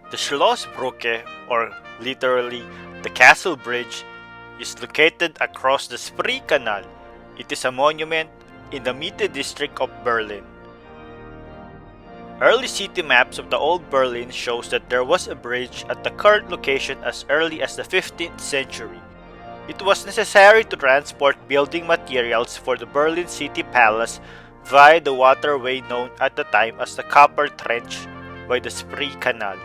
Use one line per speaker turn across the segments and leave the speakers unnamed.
The Schlossbrücke, or literally the Castle Bridge, is located across the Spree Canal. It is a monument in the Mitte district of Berlin. Early city maps of the Old Berlin shows that there was a bridge at the current location as early as the 15th century. It was necessary to transport building materials for the Berlin City Palace via the waterway known at the time as the Copper Trench by the Spree Canal.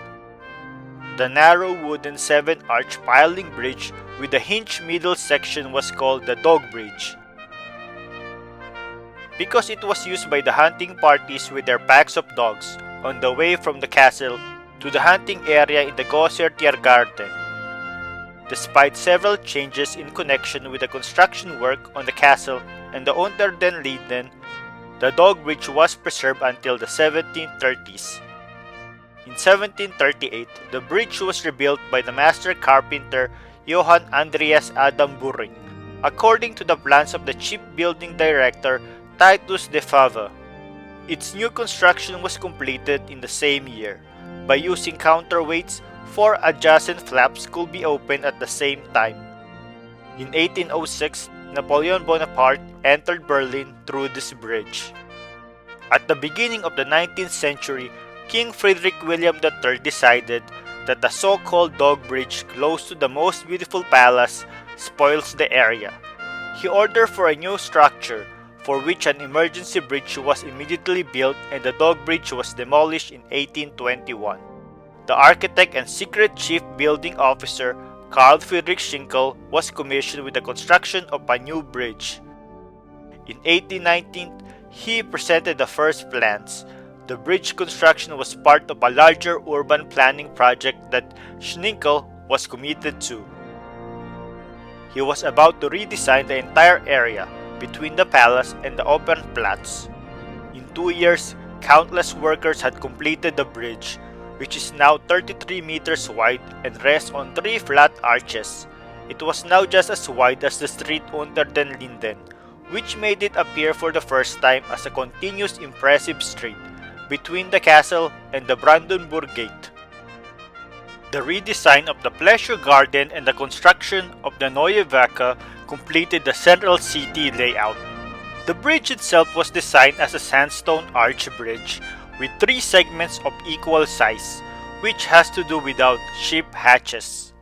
The narrow wooden 7-arch piling bridge with a hinged middle section was called the Dog Bridge, because it was used by the hunting parties with their packs of dogs on the way from the castle to the hunting area in the Gosser Tiergarten. Despite several changes in connection with the construction work on the castle and the Unter den Linden, the Dog Bridge was preserved until the 1730s. In 1738, the bridge was rebuilt by the master carpenter Johann Andreas Adam Buring, according to the plans of the chief building director Titus de Fava. Its new construction was completed in the same year. By using counterweights, 4 adjacent flaps could be opened at the same time. In 1806, Napoleon Bonaparte entered Berlin through this bridge. At the beginning of the 19th century, King Frederick William III decided that the so-called Dog Bridge close to the most beautiful palace spoils the area. He ordered for a new structure, for which an emergency bridge was immediately built, and the Dog Bridge was demolished in 1821. The architect and secret chief building officer Carl Friedrich Schinkel was commissioned with the construction of a new bridge. In 1819, he presented the first plans. The bridge construction was part of a larger urban planning project that Schinkel was committed to. He was about to redesign the entire area between the palace and the open flats. In 2 years, countless workers had completed the bridge, which is now 33 meters wide and rests on 3 flat arches. It was now just as wide as the street Unter den Linden, which made it appear for the first time as a continuous impressive street between the castle and the Brandenburg Gate. The redesign of the Pleasure Garden and the construction of the Neue Wache completed the central city layout. The bridge itself was designed as a sandstone arch bridge with 3 segments of equal size, which has to do without ship hatches.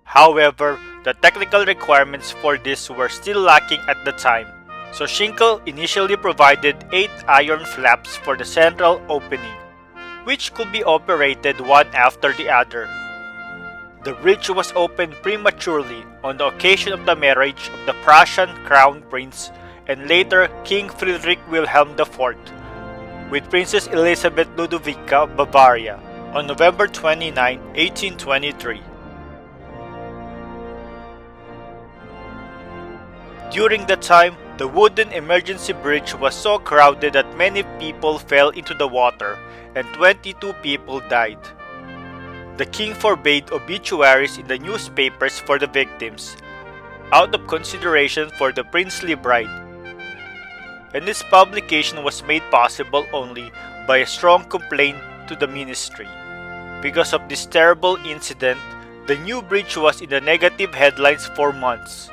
However, the technical requirements for this were still lacking at the time, so Schinkel initially provided 8 iron flaps for the central opening, which could be operated one after the other. The bridge was opened prematurely on the occasion of the marriage of the Prussian Crown Prince and later King Friedrich Wilhelm IV with Princess Elisabeth Ludovica of Bavaria on November 29, 1823. During that time, the wooden emergency bridge was so crowded that many people fell into the water and 22 people died. The king forbade obituaries in the newspapers for the victims, out of consideration for the princely bride, and this publication was made possible only by a strong complaint to the ministry. Because of this terrible incident, the new bridge was in the negative headlines for months.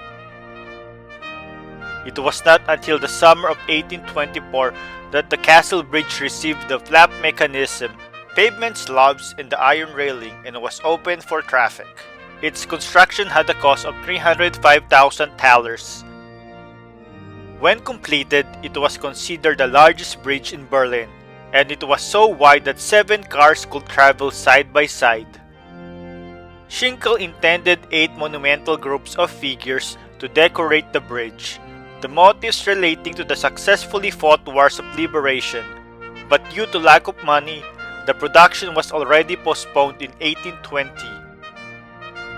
It was not until the summer of 1824 that the castle bridge received the flap mechanism, pavement slabs, and the iron railing and was opened for traffic. Its construction had a cost of 305,000 thalers. When completed, it was considered the largest bridge in Berlin, and it was so wide that 7 cars could travel side by side. Schinkel intended 8 monumental groups of figures to decorate the bridge, the motifs relating to the successfully fought wars of liberation, but due to lack of money, the production was already postponed in 1820.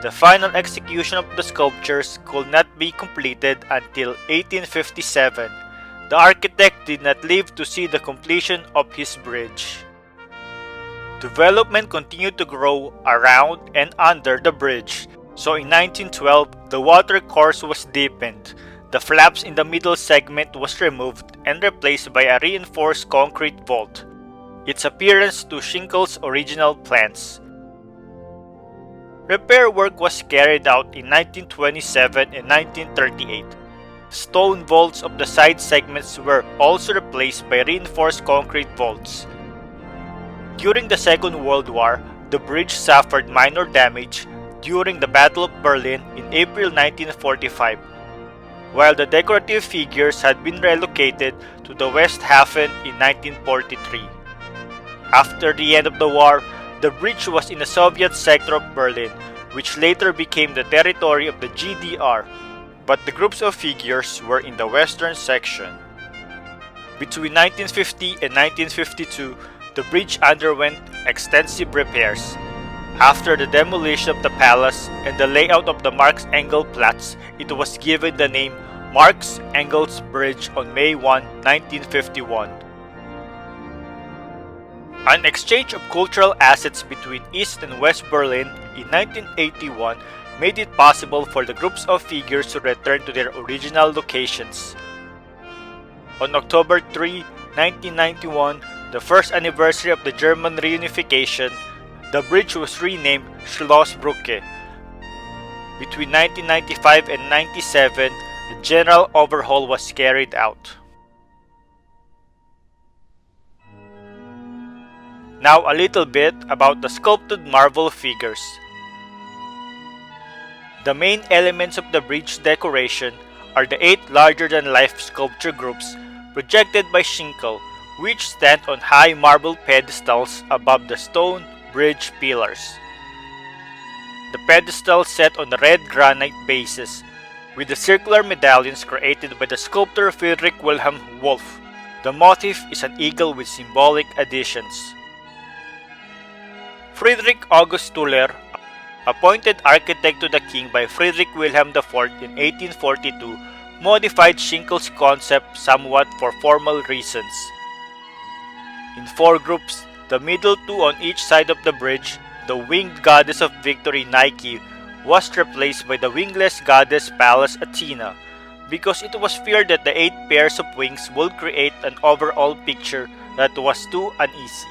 The final execution of the sculptures could not be completed until 1857. The architect did not live to see the completion of his bridge. Development continued to grow around and under the bridge, so in 1912, the water course was deepened. The flaps in the middle segment was removed and replaced by a reinforced concrete vault, its appearance to Schinkel's original plans. Repair work was carried out in 1927 and 1938. Stone vaults of the side segments were also replaced by reinforced concrete vaults. During the Second World War, the bridge suffered minor damage during the Battle of Berlin in April 1945, while the decorative figures had been relocated to the Westhafen in 1943. After the end of the war, the bridge was in the Soviet sector of Berlin, which later became the territory of the GDR, but the groups of figures were in the western section. Between 1950 and 1952, the bridge underwent extensive repairs. After the demolition of the palace and the layout of the Marx-Engels-Platz, it was given the name Marx-Engels Bridge on May 1, 1951. An exchange of cultural assets between East and West Berlin in 1981 made it possible for the groups of figures to return to their original locations. On October 3, 1991, the first anniversary of the German Reunification, the bridge was renamed Schlossbrücke. Between 1995 and 1997, a general overhaul was carried out. Now a little bit about the sculpted marble figures. The main elements of the bridge decoration are the 8 larger-than-life sculpture groups projected by Schinkel, which stand on high marble pedestals above the stone bridge pillars. The pedestals set on the red granite bases, with the circular medallions created by the sculptor Friedrich Wilhelm Wolff. The motif is an eagle with symbolic additions. Friedrich August Tuller, appointed architect to the king by Friedrich Wilhelm IV in 1842, modified Schinkel's concept somewhat for formal reasons. In 4 groups, the middle 2 on each side of the bridge, the winged goddess of victory Nike was replaced by the wingless goddess Pallas Athena, because it was feared that the 8 pairs of wings would create an overall picture that was too uneasy.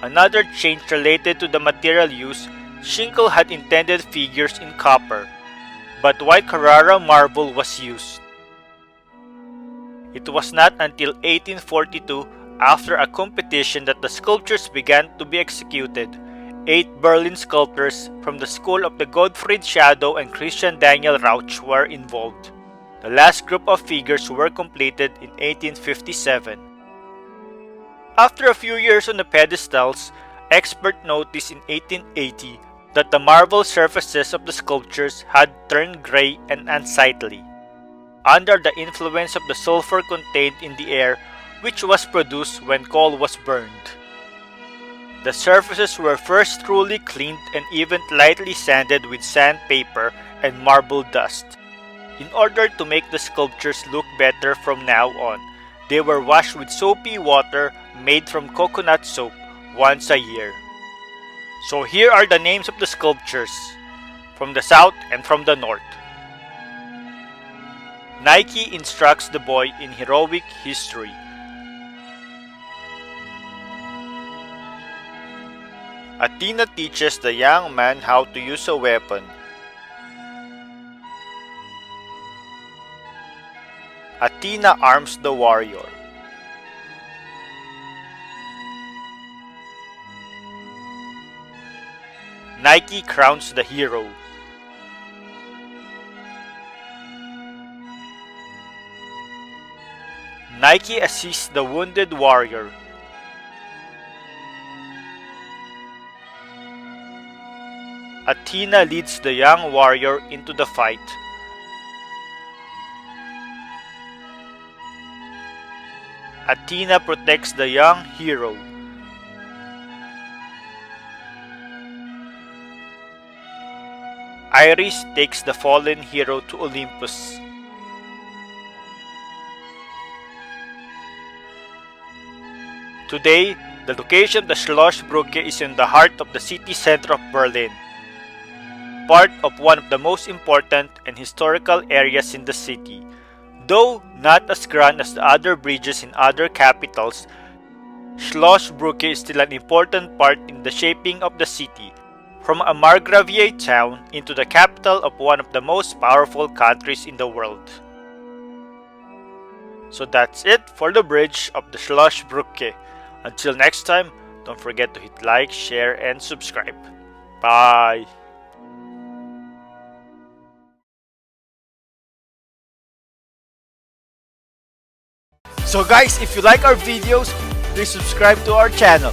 Another change related to the material use, Schinkel had intended figures in copper, but white Carrara marble was used. It was not until 1842, after a competition, that the sculptures began to be executed. 8 Berlin sculptors from the school of the Gottfried Schadow and Christian Daniel Rauch were involved. The last group of figures were completed in 1857. After a few years on the pedestals, experts noticed in 1880 that the marble surfaces of the sculptures had turned gray and unsightly, under the influence of the sulfur contained in the air which was produced when coal was burned. The surfaces were first thoroughly cleaned and even lightly sanded with sandpaper and marble dust. In order to make the sculptures look better from now on, they were washed with soapy water made from coconut soap once a year. So here are the names of the sculptures, from the south and from the north. Nike instructs the boy in heroic history. Athena teaches the young man how to use a weapon. Athena arms the warrior. Nike crowns the hero. Nike assists the wounded warrior. Athena leads the young warrior into the fight. Athena protects the young hero. Iris takes the fallen hero to Olympus. Today, the location of the Schlossbrücke is in the heart of the city center of Berlin, part of one of the most important and historical areas in the city. Though not as grand as the other bridges in other capitals, Schlossbrücke is still an important part in the shaping of the city, from a Margraviate town into the capital of one of the most powerful countries in the world. So that's it for the bridge of the Schlossbrücke. Until next time, don't forget to hit like, share, and subscribe. Bye! So guys, if you like our videos, please subscribe to our channel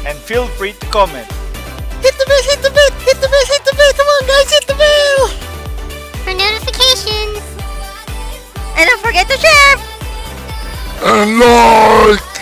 and feel free to comment.
Hit the bell, hit the bell, hit the bell, hit the bell. Come on guys, hit the bell.
For notifications.
And don't forget to share.
And like!